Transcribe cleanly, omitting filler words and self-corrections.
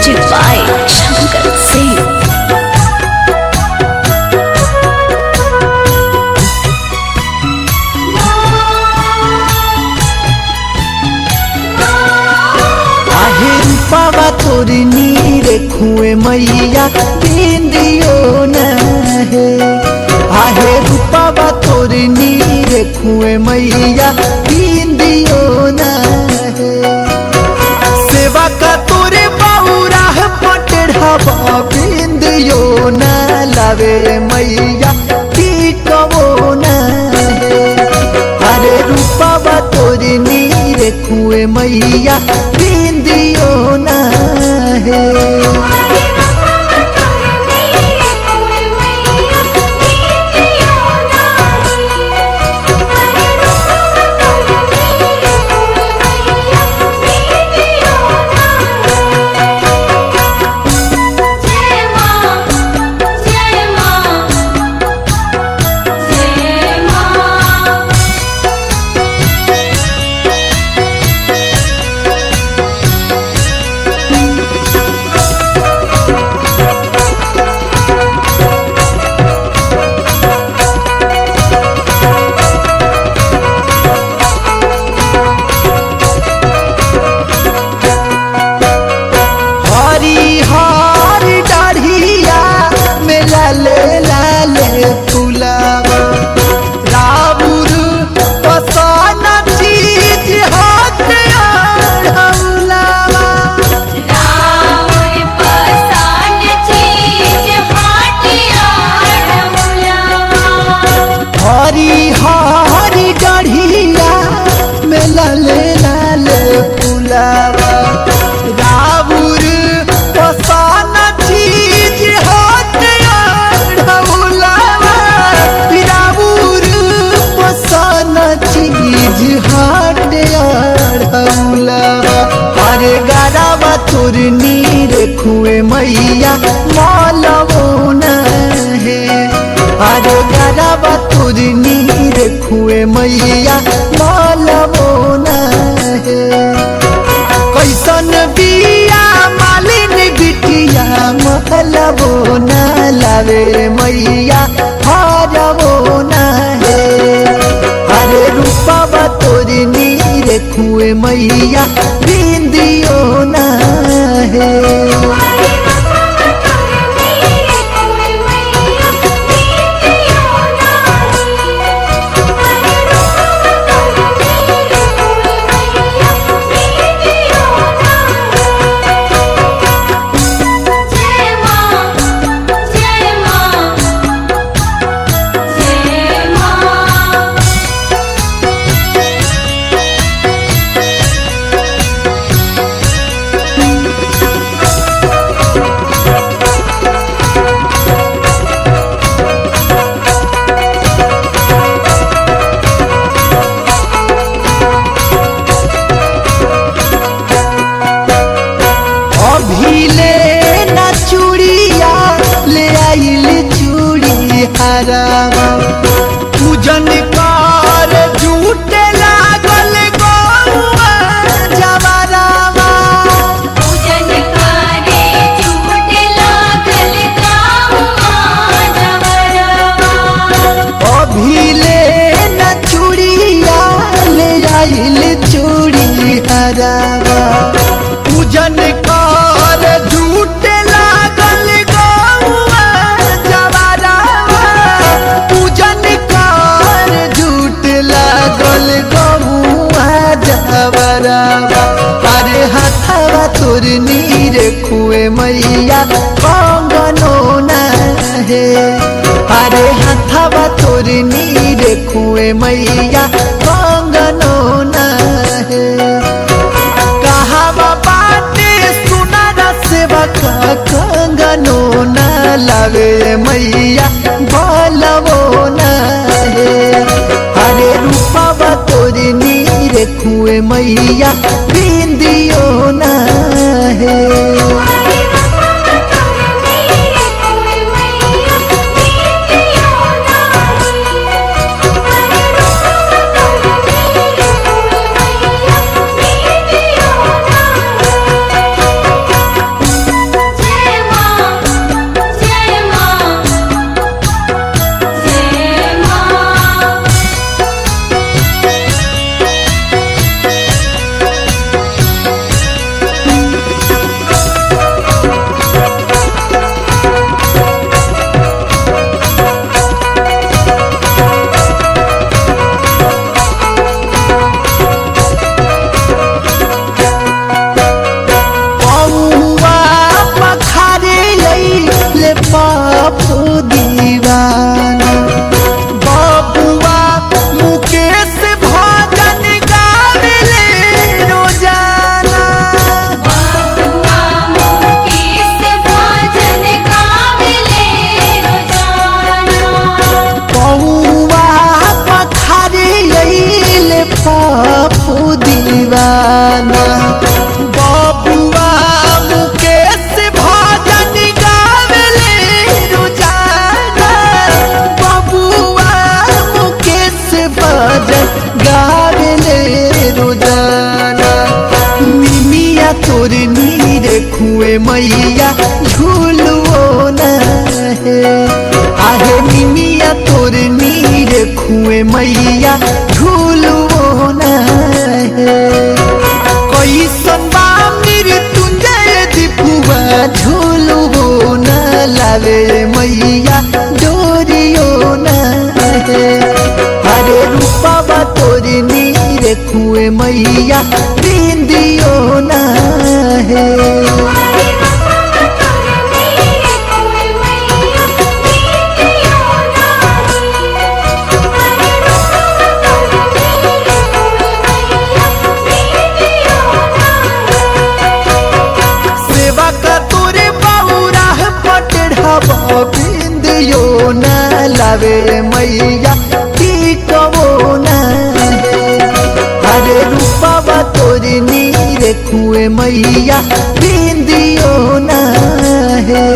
Music by Shankar Singh. पावा तोरी नीर खुए मैया बिंदियो न है। आहे रूपावा तोरी नीर खुए मैया बिंदियो न है। सेवा का तोरे बाउरा पटढ़ावा बिंदियो न लावे मैया टीकवो न है। अरे रूपावा तोरी नीर खुए मैया बिंदियो न है। हरी गढ़िया में लाले लाले फुलावा राउर पसान चीज होते ढौलावा। राउर पसान चीज होते ढौलावा। अरे गरावा तोर नीर खुए मैया मौलवो न है। अरे गरावा तोर नीर खुए मैया मौलवो न है। कैसन बिया मालिन बिटिया मौलवो न लावे मैया हरवो न है। अरे रूपावा तोर नीर खुए मैया बिंदियो न है। पूजन कर झूठे लागल गौआ जवरावा। पूजन करे झूठे लागल गौआ जवरावा। अभिले न चूड़िया ले आइल चूड़ी हरावा। पूजन कर झूठे लागल गौआ जवरावा। पूजन कर झूठ लागल गौआ जवरावा। अरे हथवा तोर नीर खुए मैया कंगनो न है। अरे हथवा तोर नीर खुए मैया कंगनो न है। कहावा बाटे सुना सेवा का कंगनो न लावे मैया भलवो न है। अरे रूपावा तोर नीर खुए मैया बिंदियो न है। तोर नीर खुए मैया झूलुओ न है। आहे निमिया तोर नीर खुए मैया झूलुओ न है। कैसन बा मृत्युंजय दीपुआ झूलुओ न लावे मैया डोरियो न है। अरे रूपा तोर नीर खुए मैया बिंदियो न है। सेवा का तोरे बाबूरा पटढ़ावा बिंदियो न लावे मैया टिकवो न है। अरे रूपा तोर नीर खुए मैया बिंदियो न है।